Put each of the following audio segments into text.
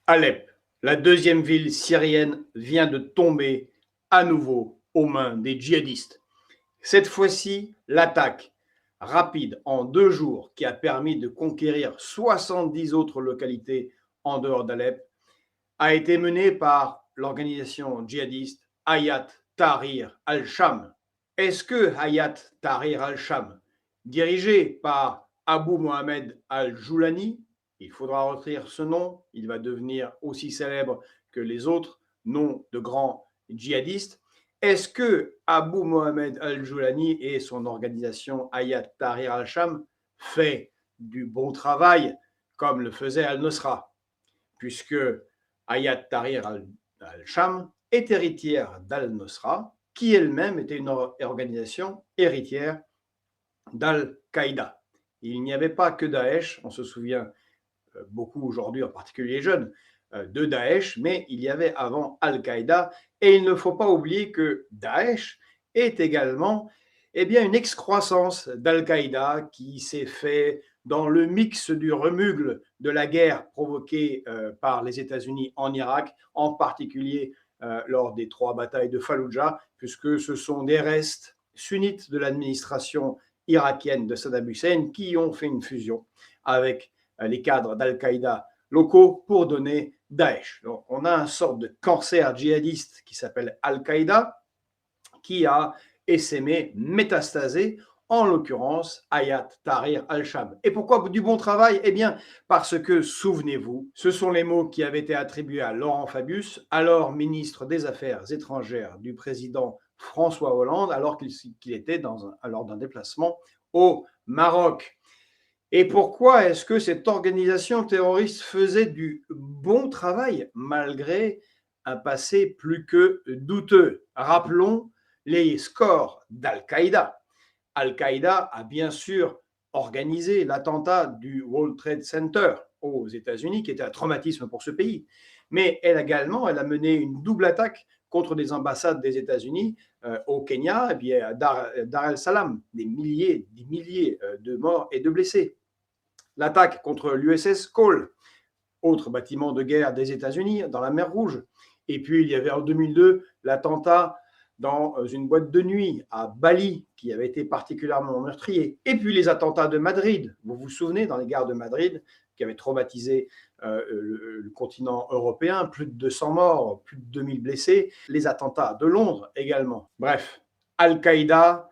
Alep, la deuxième ville syrienne, vient de tomber à nouveau aux mains des djihadistes. Cette fois-ci, l'attaque rapide en 2 jours qui a permis de conquérir 70 autres localités en dehors d'Alep a été menée par l'organisation djihadiste Hayat Tahrir al-Sham. Est-ce que Hayat Tahrir al-Sham, dirigé par Abu Mohamed al-Joulani, il faudra retenir ce nom, il va devenir aussi célèbre que les autres noms de grands djihadistes, est-ce que Abu Mohamed al-Joulani et son organisation Hayat Tahrir al-Sham fait du bon travail comme le faisait al-Nusra, puisque Hayat Tahrir al-Sham est héritière d'al-Nusra, qui elle-même était une organisation héritière d'Al-Qaïda. Il n'y avait pas que Daesh, on se souvient beaucoup aujourd'hui, en particulier les jeunes, de Daesh, mais il y avait avant Al-Qaïda, et il ne faut pas oublier que Daesh est également une excroissance d'Al-Qaïda qui s'est fait dans le mix du remugle de la guerre provoquée par les États-Unis en Irak, en particulier lors des 3 batailles de Fallujah, puisque ce sont des restes sunnites de l'administration irakienne de Saddam Hussein qui ont fait une fusion avec les cadres d'Al-Qaïda locaux pour donner Daesh. Donc, on a une sorte de cancer djihadiste qui s'appelle Al-Qaïda, qui a essaimé, métastasé, en l'occurrence Hayat Tahrir al-Sham. Et pourquoi du bon travail? Eh bien, parce que, souvenez-vous, ce sont les mots qui avaient été attribués à Laurent Fabius, alors ministre des Affaires étrangères du président François Hollande, alors qu'il était lors d'un déplacement au Maroc. Et pourquoi est-ce que cette organisation terroriste faisait du bon travail malgré un passé plus que douteux? Rappelons les scores d'Al-Qaïda. Al-Qaïda a bien sûr organisé l'attentat du World Trade Center aux États-Unis, qui était un traumatisme pour ce pays. Mais elle a mené une double attaque contre des ambassades des États-Unis au Kenya et puis à Dar el-Salam, des milliers de morts et de blessés. L'attaque contre l'USS Cole, autre bâtiment de guerre des États-Unis dans la mer Rouge. Et puis il y avait en 2002 l'attentat dans une boîte de nuit à Bali qui avait été particulièrement meurtrier. Et puis les attentats de Madrid, vous vous souvenez, dans les gares de Madrid, qui avaient traumatisé le continent européen, plus de 200 morts, plus de 2000 blessés. Les attentats de Londres également. Bref, Al-Qaïda,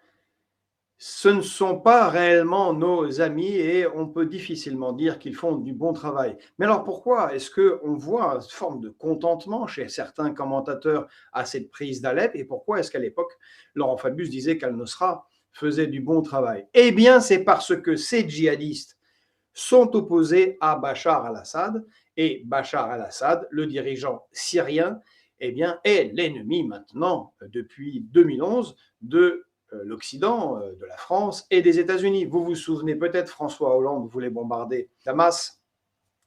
ce ne sont pas réellement nos amis et on peut difficilement dire qu'ils font du bon travail. Mais alors pourquoi est-ce qu'on voit une forme de contentement chez certains commentateurs à cette prise d'Alep et pourquoi est-ce qu'à l'époque, Laurent Fabius disait qu'Al-Nusra faisait du bon travail? Eh bien, c'est parce que ces djihadistes sont opposés à Bachar al-Assad et Bachar al-Assad, le dirigeant syrien, est l'ennemi maintenant, depuis 2011, de l'Occident, de la France et des États-Unis. Vous vous souvenez peut-être, François Hollande voulait bombarder Damas.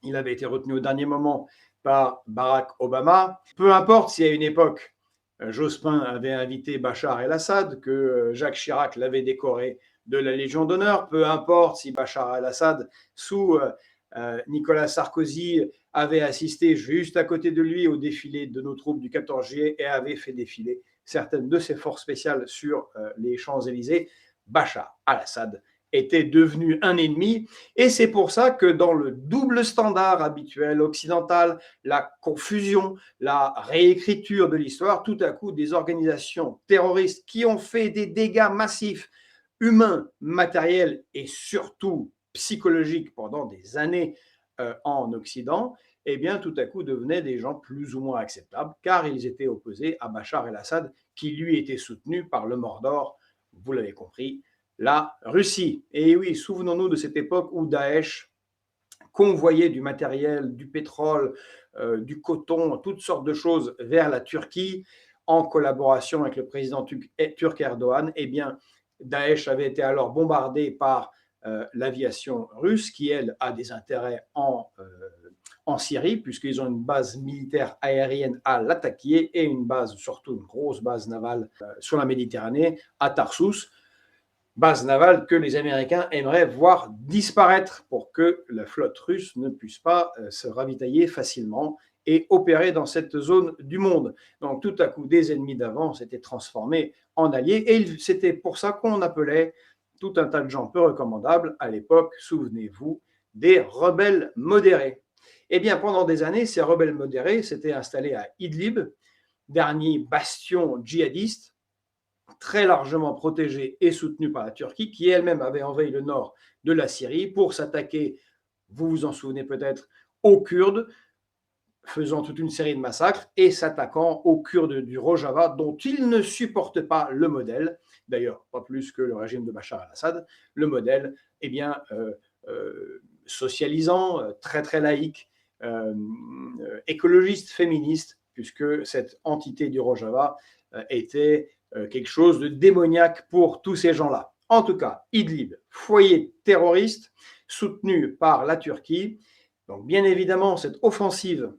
Il avait été retenu au dernier moment par Barack Obama. Peu importe si à une époque, Jospin avait invité Bachar el-Assad, que Jacques Chirac l'avait décoré de la Légion d'honneur, peu importe si Bachar el-Assad, sous Nicolas Sarkozy, avait assisté juste à côté de lui au défilé de nos troupes du 14 juillet et avait fait défiler certaines de ses forces spéciales sur les Champs-Élysées, Bachar al-Assad était devenu un ennemi. Et c'est pour ça que dans le double standard habituel occidental, la confusion, la réécriture de l'histoire, tout à coup, des organisations terroristes qui ont fait des dégâts massifs, humains, matériels et surtout psychologiques pendant des années en Occident, tout à coup devenaient des gens plus ou moins acceptables, car ils étaient opposés à Bachar el-Assad, qui lui était soutenu par le Mordor, vous l'avez compris, la Russie. Et oui, souvenons-nous de cette époque où Daesh convoyait du matériel, du pétrole, du coton, toutes sortes de choses vers la Turquie, en collaboration avec le président turc Erdogan. Daesh avait été alors bombardé par l'aviation russe, qui, elle, a des intérêts en Syrie, puisqu'ils ont une base militaire aérienne à Latakia et une base, surtout une grosse base navale sur la Méditerranée, à Tarsus, base navale que les Américains aimeraient voir disparaître pour que la flotte russe ne puisse pas se ravitailler facilement et opérer dans cette zone du monde. Donc tout à coup, des ennemis d'avant s'étaient transformés en alliés et c'était pour ça qu'on appelait tout un tas de gens peu recommandables à l'époque, souvenez-vous, des rebelles modérés. Eh bien, pendant des années, ces rebelles modérés s'étaient installés à Idlib, dernier bastion djihadiste, très largement protégé et soutenu par la Turquie, qui elle-même avait envahi le nord de la Syrie pour s'attaquer, vous vous en souvenez peut-être, aux Kurdes, faisant toute une série de massacres et s'attaquant aux Kurdes du Rojava, dont ils ne supportent pas le modèle, d'ailleurs pas plus que le régime de Bachar el-Assad, le modèle socialisant, très très laïque, écologiste, féministe, puisque cette entité du Rojava était quelque chose de démoniaque pour tous ces gens-là. En tout cas, Idlib, foyer terroriste soutenu par la Turquie. Donc bien évidemment, cette offensive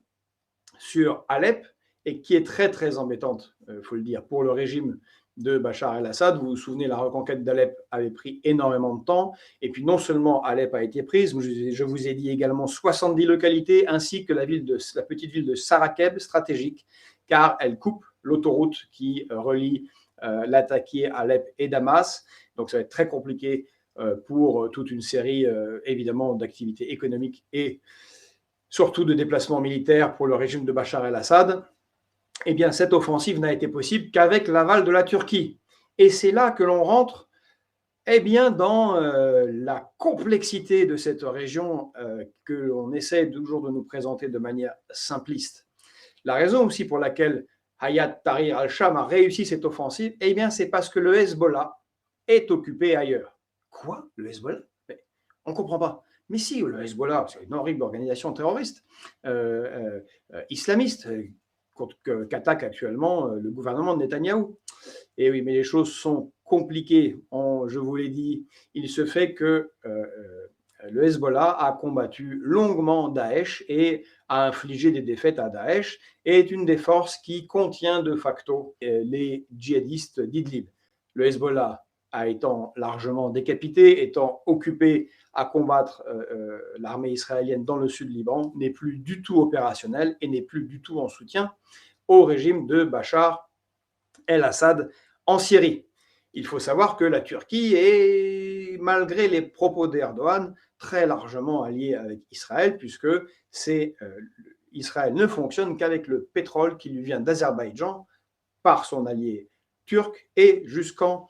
sur Alep, et qui est très très embêtante, il faut le dire, pour le régime de Bachar el-Assad. Vous vous souvenez, la reconquête d'Alep avait pris énormément de temps, et puis non seulement Alep a été prise, je vous ai dit également 70 localités, ainsi que la petite ville de Sarakeb, stratégique, car elle coupe l'autoroute qui relie Latakia, Alep et Damas. Donc ça va être très compliqué pour toute une série, évidemment, d'activités économiques et surtout de déplacements militaires pour le régime de Bachar el-Assad. Eh bien, cette offensive n'a été possible qu'avec l'aval de la Turquie. Et c'est là que l'on rentre bien, dans la complexité de cette région que l'on essaie toujours de nous présenter de manière simpliste. La raison aussi pour laquelle Hayat Tahrir al-Sham a réussi cette offensive, eh bien, c'est parce que le Hezbollah est occupé ailleurs. Quoi? Le Hezbollah? On ne comprend pas. Mais si, le Hezbollah, c'est une horrible organisation terroriste, islamiste, qu'attaque actuellement le gouvernement de Netanyahou. Et oui, mais les choses sont compliquées. Je vous l'ai dit, il se fait que le Hezbollah a combattu longuement Daesh et a infligé des défaites à Daesh et est une des forces qui contient de facto les djihadistes d'Idlib. Le Hezbollah étant largement décapité, étant occupé à combattre l'armée israélienne dans le sud Liban, n'est plus du tout opérationnel et n'est plus du tout en soutien au régime de Bachar el-Assad en Syrie. Il faut savoir que la Turquie est, malgré les propos d'Erdogan, très largement alliée avec Israël, puisque Israël ne fonctionne qu'avec le pétrole qui lui vient d'Azerbaïdjan par son allié turc et jusqu'en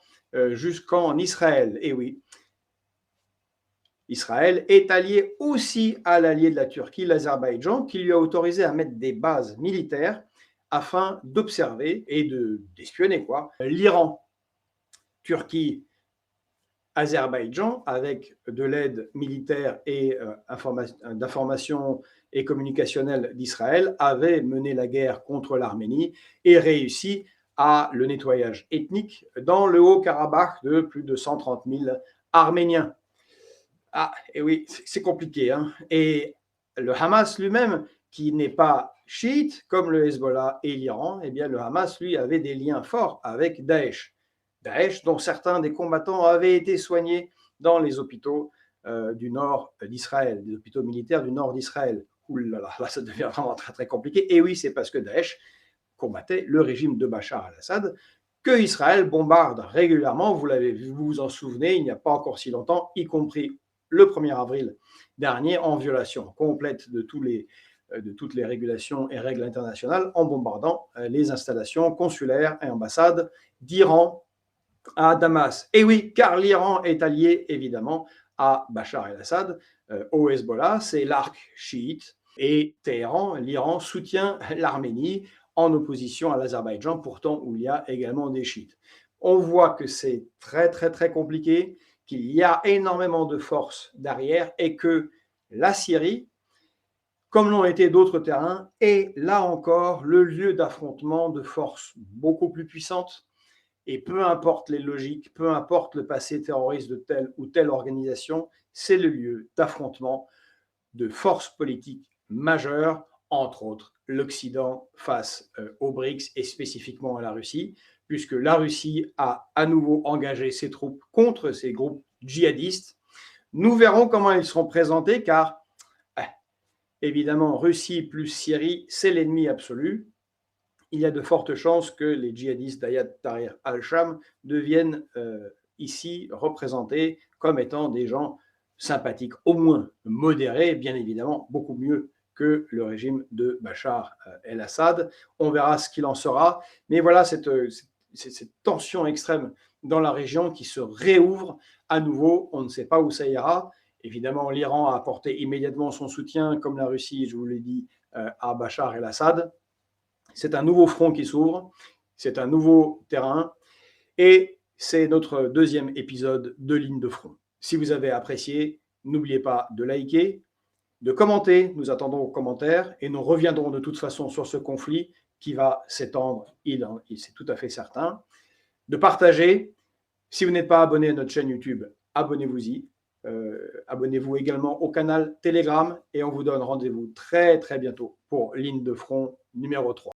Israël. Et oui, Israël est allié aussi à l'allié de la Turquie, l'Azerbaïdjan, qui lui a autorisé à mettre des bases militaires afin d'observer et d'espionner l'Iran. Turquie, Azerbaïdjan, avec de l'aide militaire et d'information et communicationnelle d'Israël, avait mené la guerre contre l'Arménie et réussi à le nettoyage ethnique dans le Haut-Karabakh de plus de 130 000 Arméniens. Ah, et oui, c'est compliqué. Hein. Et le Hamas lui-même, qui n'est pas chiite, comme le Hezbollah et l'Iran, eh bien, le Hamas, lui, avait des liens forts avec Daesh. Daesh, dont certains des combattants avaient été soignés dans les hôpitaux du nord d'Israël, des hôpitaux militaires du nord d'Israël. Ouh là là, là, ça devient vraiment très, très compliqué. Et oui, c'est parce que Daesh combattait le régime de Bachar el-Assad que Israël bombarde régulièrement. Vous vous en souvenez, il n'y a pas encore si longtemps, y compris le 1er avril dernier, en violation complète de toutes les régulations et règles internationales, en bombardant les installations consulaires et ambassades d'Iran à Damas. Et oui, car l'Iran est allié, évidemment, à Bachar el-Assad, au Hezbollah, c'est l'arc chiite, et Téhéran, l'Iran, soutient l'Arménie en opposition à l'Azerbaïdjan, pourtant où il y a également des chiites. On voit que c'est très, très, très compliqué, qu'il y a énormément de forces derrière et que la Syrie, comme l'ont été d'autres terrains, est là encore le lieu d'affrontement de forces beaucoup plus puissantes. Et peu importe les logiques, peu importe le passé terroriste de telle ou telle organisation, c'est le lieu d'affrontement de forces politiques majeures, entre autres l'Occident face aux BRICS et spécifiquement à la Russie, puisque la Russie a à nouveau engagé ses troupes contre ces groupes djihadistes. Nous verrons comment ils seront présentés, car évidemment, Russie plus Syrie, c'est l'ennemi absolu. Il y a de fortes chances que les djihadistes d'Ayat Tahrir al-Sham deviennent ici représentés comme étant des gens sympathiques, au moins modérés, bien évidemment, beaucoup mieux que le régime de Bachar el-Assad. On verra ce qu'il en sera. Mais voilà cette tension extrême dans la région qui se réouvre à nouveau. On ne sait pas où ça ira. Évidemment, l'Iran a apporté immédiatement son soutien, comme la Russie, je vous l'ai dit, à Bachar el-Assad. C'est un nouveau front qui s'ouvre, c'est un nouveau terrain, et c'est notre deuxième épisode de Ligne de front. Si vous avez apprécié, n'oubliez pas de liker, de commenter, nous attendons vos commentaires, et nous reviendrons de toute façon sur ce conflit qui va s'étendre, c'est tout à fait certain, de partager. Si vous n'êtes pas abonné à notre chaîne YouTube, abonnez-vous-y. Abonnez-vous également au canal Telegram, et on vous donne rendez-vous très très bientôt pour Ligne de front numéro 3.